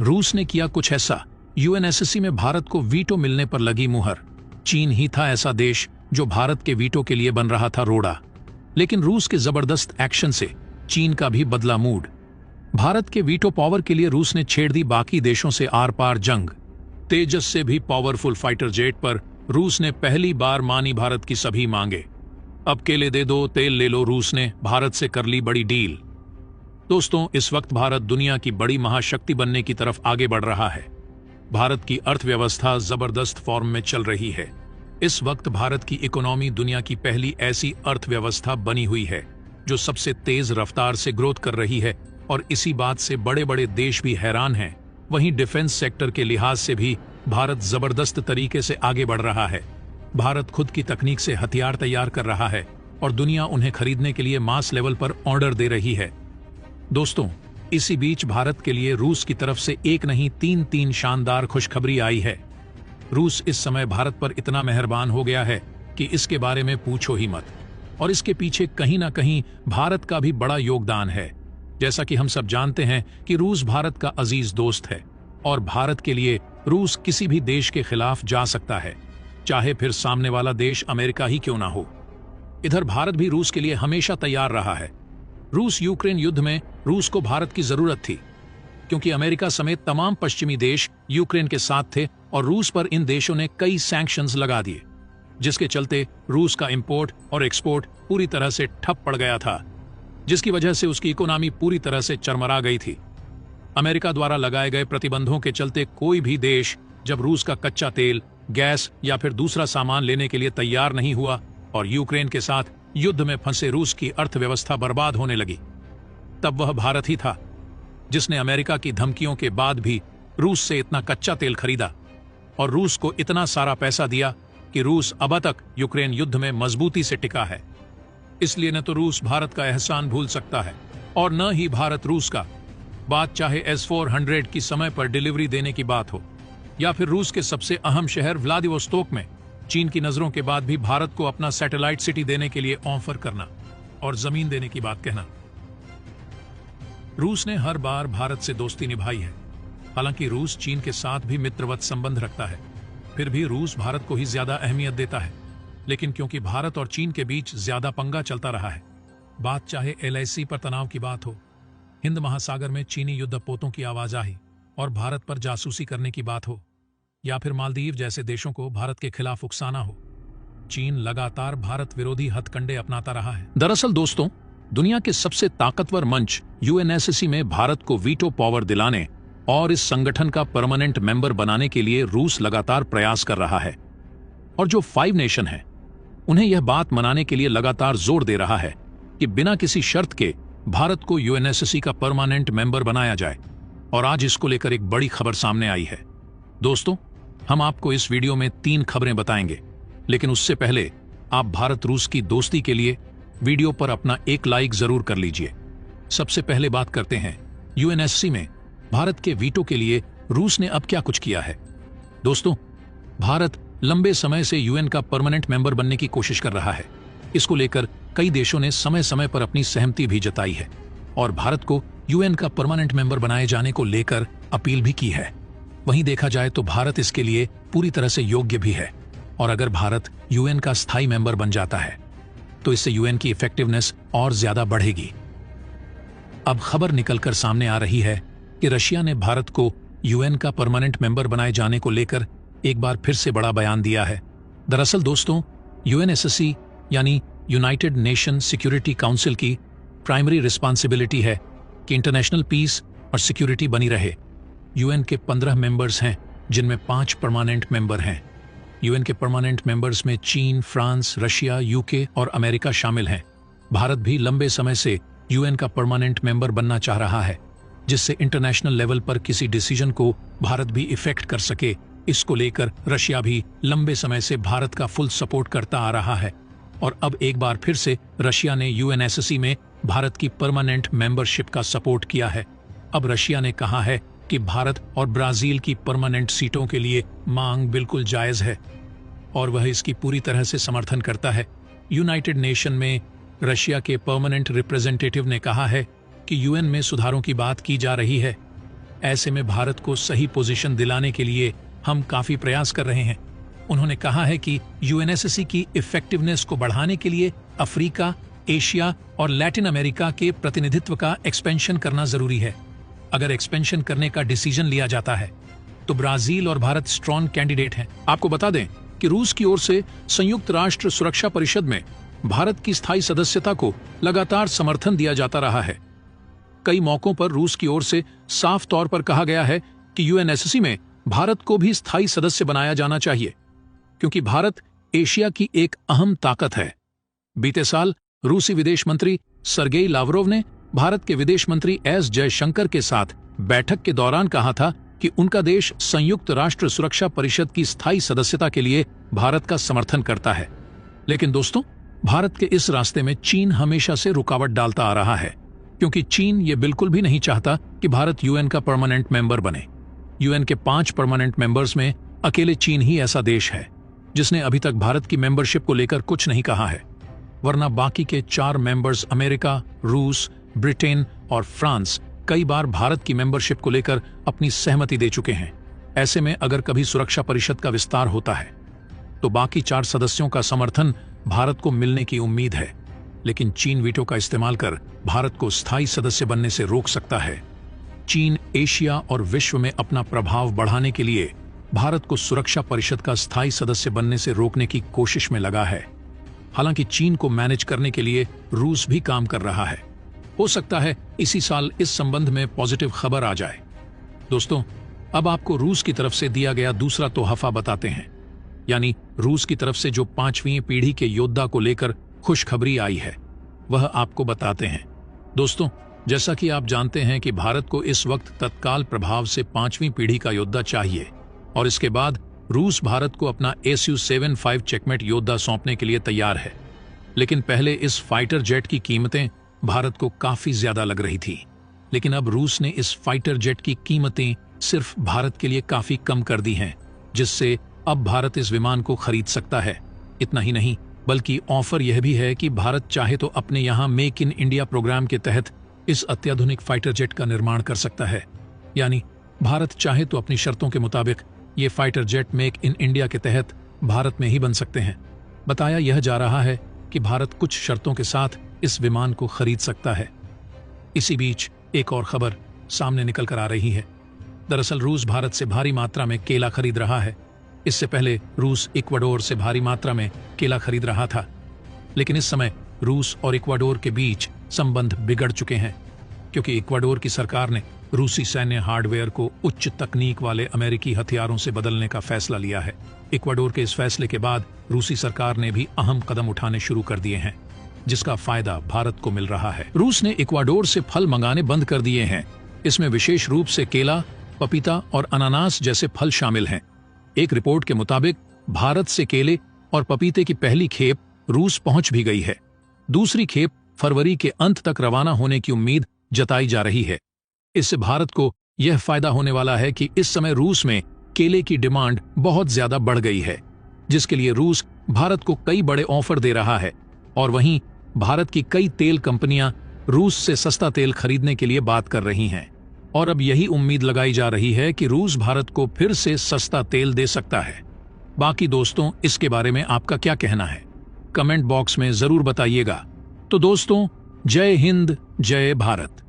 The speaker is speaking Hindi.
रूस ने किया कुछ ऐसा। यूएनएससी में भारत को वीटो मिलने पर लगी मुहर। चीन ही था ऐसा देश जो भारत के वीटो के लिए बन रहा था रोड़ा। लेकिन रूस के जबरदस्त एक्शन से चीन का भी बदला मूड। भारत के वीटो पावर के लिए रूस ने छेड़ दी बाकी देशों से आर पार जंग। तेजस से भी पावरफुल फाइटर जेट पर रूस ने पहली बार मानी भारत की सभी मांगे। अब केले दे दो, तेल ले लो, रूस ने भारत से कर ली बड़ी डील। दोस्तों, इस वक्त भारत दुनिया की बड़ी महाशक्ति बनने की तरफ आगे बढ़ रहा है। भारत की अर्थव्यवस्था जबरदस्त फॉर्म में चल रही है। इस वक्त भारत की इकोनॉमी दुनिया की पहली ऐसी अर्थव्यवस्था बनी हुई है जो सबसे तेज रफ्तार से ग्रोथ कर रही है, और इसी बात से बड़े बड़े देश भी हैरान हैं। वहीं डिफेंस सेक्टर के लिहाज से भी भारत जबरदस्त तरीके से आगे बढ़ रहा है। भारत खुद की तकनीक से हथियार तैयार कर रहा है और दुनिया उन्हें खरीदने के लिए मास लेवल पर ऑर्डर दे रही है। दोस्तों, इसी बीच भारत के लिए रूस की तरफ से एक नहीं तीन शानदार खुशखबरी आई है। रूस इस समय भारत पर इतना मेहरबान हो गया है कि इसके बारे में पूछो ही मत। और इसके पीछे कहीं ना कहीं भारत का भी बड़ा योगदान है। जैसा कि हम सब जानते हैं कि रूस भारत का अजीज दोस्त है और भारत के लिए रूस किसी भी देश के खिलाफ जा सकता है, चाहे फिर सामने वाला देश अमेरिका ही क्यों ना हो। इधर भारत भी रूस के लिए हमेशा तैयार रहा है। रूस यूक्रेन युद्ध में रूस को भारत की जरूरत थी, क्योंकि अमेरिका समेत तमाम पश्चिमी देश यूक्रेन के साथ थे और रूस पर इन देशों ने कई सैंक्शंस लगा दिए, जिसके चलते रूस का इंपोर्ट और एक्सपोर्ट पूरी तरह से ठप पड़ गया था, जिसकी वजह से उसकी इकोनॉमी पूरी तरह से चरमरा गई थी। अमेरिका द्वारा लगाए गए प्रतिबंधों के चलते कोई भी देश जब रूस का कच्चा तेल, गैस या फिर दूसरा सामान लेने के लिए तैयार नहीं हुआ और यूक्रेन के साथ युद्ध में फंसे रूस की अर्थव्यवस्था बर्बाद होने लगी, तब वह भारत ही था जिसने अमेरिका की धमकियों के बाद भी रूस से इतना कच्चा तेल खरीदा और रूस को इतना सारा पैसा दिया कि रूस अब तक यूक्रेन युद्ध में मजबूती से टिका है। इसलिए न तो रूस भारत का एहसान भूल सकता है और न ही भारत रूस का। बात चाहे S-400 की समय पर डिलीवरी देने की बात हो या फिर रूस के सबसे अहम शहर व्लादिवोस्तोक में चीन की नजरों के बाद भी भारत को अपना सैटेलाइट सिटी देने के लिए ऑफर करना और जमीन देने की बात कहना। रूस ने हर बार भारत से दोस्ती निभाई है। हालांकि रूस चीन के साथ भी मित्रवत संबंध रखता है, फिर भी रूस भारत को ही ज्यादा अहमियत देता है। लेकिन क्योंकि भारत और चीन के बीच ज्यादा पंगा चलता रहा है, बात चाहे LAC पर तनाव की बात हो, हिंद महासागर में चीनी युद्धपोतों की आवाजाही और भारत पर जासूसी करने की बात हो, या फिर मालदीव जैसे देशों को भारत के खिलाफ उकसाना हो, चीन लगातार भारत विरोधी हथकंडे अपनाता रहा है। दरअसल दोस्तों, दुनिया के सबसे ताकतवर मंच यूएनएससी में भारत को वीटो पावर दिलाने और इस संगठन का परमानेंट मेंबर बनाने के लिए रूस लगातार प्रयास कर रहा है। और जो 5 नेशन है, उन्हें यह बात मनाने के लिए लगातार जोर दे रहा है कि बिना किसी शर्त के भारत को यूएनएससी का परमानेंट मेंबर बनाया जाए। और आज इसको लेकर एक बड़ी खबर सामने आई है। दोस्तों, हम आपको इस वीडियो में 3 खबरें बताएंगे, लेकिन उससे पहले आप भारत रूस की दोस्ती के लिए वीडियो पर अपना एक लाइक जरूर कर लीजिए। सबसे पहले बात करते हैं यूएनएससी में भारत के वीटो के लिए रूस ने अब क्या कुछ किया है। दोस्तों, भारत लंबे समय से यूएन का परमानेंट मेंबर बनने की कोशिश कर रहा है। इसको लेकर कई देशों ने समय समय पर अपनी सहमति भी जताई है और भारत को यूएन का परमानेंट मेंबर बनाए जाने को लेकर अपील भी की है। वहीं देखा जाए तो भारत इसके लिए पूरी तरह से योग्य भी है, और अगर भारत यूएन का स्थायी मेंबर बन जाता है तो इससे यूएन की इफेक्टिवनेस और ज्यादा बढ़ेगी। अब खबर निकलकर सामने आ रही है कि रशिया ने भारत को यूएन का परमानेंट मेंबर बनाए जाने को लेकर एक बार फिर से बड़ा बयान दिया है। दरअसल दोस्तों, यूएनएससी यानी यूनाइटेड नेशन सिक्योरिटी काउंसिल की प्राइमरी रिस्पॉन्सिबिलिटी है कि इंटरनेशनल पीस और सिक्योरिटी बनी रहे। यूएन के 15 मेंबर्स हैं, जिनमें 5 परमानेंट मेंबर हैं। यूएन के परमानेंट मेंबर्स में चीन, फ्रांस, रशिया, यूके और अमेरिका शामिल हैं। भारत भी लंबे समय से यूएन का परमानेंट मेंबर बनना चाह रहा है, जिससे इंटरनेशनल लेवल पर किसी डिसीजन को भारत भी इफेक्ट कर सके। इसको लेकर रशिया भी लंबे समय से भारत का फुल सपोर्ट करता आ रहा है और अब एक बार फिर से रशिया ने यूएनएससी में भारत की परमानेंट मेंबरशिप का सपोर्ट किया है। अब रशिया ने कहा है कि भारत और ब्राजील की परमानेंट सीटों के लिए मांग बिल्कुल जायज है और वह इसकी पूरी तरह से समर्थन करता है। यूनाइटेड नेशन में रशिया के परमानेंट रिप्रेजेंटेटिव ने कहा है कि यूएन में सुधारों की बात की जा रही है। ऐसे में भारत को सही पोजीशन दिलाने के लिए हम काफी प्रयास कर रहे हैं। उन्होंने कहा है कि यूएनएससी की इफेक्टिवनेस को बढ़ाने के लिए अफ्रीका, एशिया और लैटिन अमेरिका के प्रतिनिधित्व का एक्सपेंशन करना जरूरी है। अगर एक्सपेंशन करने का डिसीजन लिया जाता है तो ब्राजील और भारत स्ट्रॉन्ग कैंडिडेट हैं। आपको बता दें कि रूस की ओर से संयुक्त राष्ट्र सुरक्षा परिषद में भारत की स्थायी सदस्यता को लगातार समर्थन दिया जाता रहा है। कई मौकों पर रूस की ओर से साफ तौर पर कहा गया है कि यूएनएससी में भारत को भी स्थायी सदस्य बनाया जाना चाहिए, क्योंकि भारत एशिया की एक अहम ताकत है। बीते साल रूसी विदेश मंत्री सरगेई लावरोव ने भारत के विदेश मंत्री एस जयशंकर के साथ बैठक के दौरान कहा था कि उनका देश संयुक्त राष्ट्र सुरक्षा परिषद की स्थायी सदस्यता के लिए भारत का समर्थन करता है। लेकिन दोस्तों, भारत के इस रास्ते में चीन हमेशा से रुकावट डालता आ रहा है, क्योंकि चीन ये बिल्कुल भी नहीं चाहता कि भारत यूएन का परमानेंट मेंबर बने। यूएन के 5 परमानेंट मेंबर्स में अकेले चीन ही ऐसा देश है जिसने अभी तक भारत की मेंबरशिप को लेकर कुछ नहीं कहा है, वरना बाकी के 4 मेंबर्स अमेरिका, रूस, ब्रिटेन और फ्रांस कई बार भारत की मेंबरशिप को लेकर अपनी सहमति दे चुके हैं। ऐसे में अगर कभी सुरक्षा परिषद का विस्तार होता है तो बाकी 4 सदस्यों का समर्थन भारत को मिलने की उम्मीद है, लेकिन चीन वीटो का इस्तेमाल कर भारत को स्थायी सदस्य बनने से रोक सकता है। चीन एशिया और विश्व में अपना प्रभाव बढ़ाने के लिए भारत को सुरक्षा परिषद का स्थायी सदस्य बनने से रोकने की कोशिश में लगा है। हालांकि चीन को मैनेज करने के लिए रूस भी काम कर रहा है। हो सकता है इसी साल इस संबंध में पॉजिटिव खबर आ जाए। दोस्तों, अब आपको रूस की तरफ से दिया गया दूसरा तोहफा बताते हैं, यानी रूस की तरफ से जो 5वीं पीढ़ी के योद्धा को लेकर खुशखबरी आई है वह आपको बताते हैं। दोस्तों, जैसा कि आप जानते हैं कि भारत को इस वक्त तत्काल प्रभाव से 5वीं पीढ़ी का योद्धा चाहिए और इसके बाद रूस भारत को अपना Su-75 चेकमेट योद्धा सौंपने के लिए तैयार है। लेकिन पहले इस फाइटर जेट की कीमतें भारत को काफी ज्यादा लग रही थी, लेकिन अब रूस ने इस फाइटर जेट की कीमतें सिर्फ भारत के लिए काफी कम कर दी हैं, जिससे अब भारत इस विमान को खरीद सकता है। इतना ही नहीं, बल्कि ऑफर यह भी है कि भारत चाहे तो अपने यहाँ मेक इन इंडिया प्रोग्राम के तहत इस अत्याधुनिक फाइटर जेट का निर्माण कर सकता है। यानी भारत चाहे तो अपनी शर्तों के मुताबिक ये fighter jet make in India के तहत भारत में ही बन सकते हैं। बताया यह जा रहा है कि भारत कुछ शर्तों के साथ इस विमान को खरीद सकता है। इसी बीच एक और खबर सामने निकल कर आ रही है। दरअसल रूस भारत से भारी मात्रा में केला खरीद रहा है। इससे पहले रूस इक्वाडोर से भारी मात्रा में केला खरीद रहा था, लेकिन इस समय रूस और इक्वाडोर के बीच संबंध बिगड़ चुके हैं, क्योंकि इक्वाडोर की सरकार ने रूसी सैन्य हार्डवेयर को उच्च तकनीक वाले अमेरिकी हथियारों से बदलने का फैसला लिया है। इक्वाडोर के इस फैसले के बाद रूसी सरकार ने भी अहम कदम उठाने शुरू कर दिए हैं, जिसका फायदा भारत को मिल रहा है। रूस ने इक्वाडोर से फल मंगाने बंद कर दिए हैं। इसमें विशेष रूप से केला, पपीता और अनानास जैसे फल शामिल हैं। एक रिपोर्ट के मुताबिक भारत से केले और पपीते की पहली खेप रूस पहुंच भी गई है। दूसरी खेप फरवरी के अंत तक रवाना होने की उम्मीद जताई जा रही है। इससे भारत को यह फायदा होने वाला है कि इस समय रूस में केले की डिमांड बहुत ज्यादा बढ़ गई है, जिसके लिए रूस भारत को कई बड़े ऑफर दे रहा है और वहीं भारत की कई तेल कंपनियां रूस से सस्ता तेल खरीदने के लिए बात कर रही हैं। और अब यही उम्मीद लगाई जा रही है कि रूस भारत को फिर से सस्ता तेल दे सकता है। बाकी दोस्तों, इसके बारे में आपका क्या कहना है? कमेंट बॉक्स में जरूर बताइएगा। तो दोस्तों, जय हिंद, जय भारत।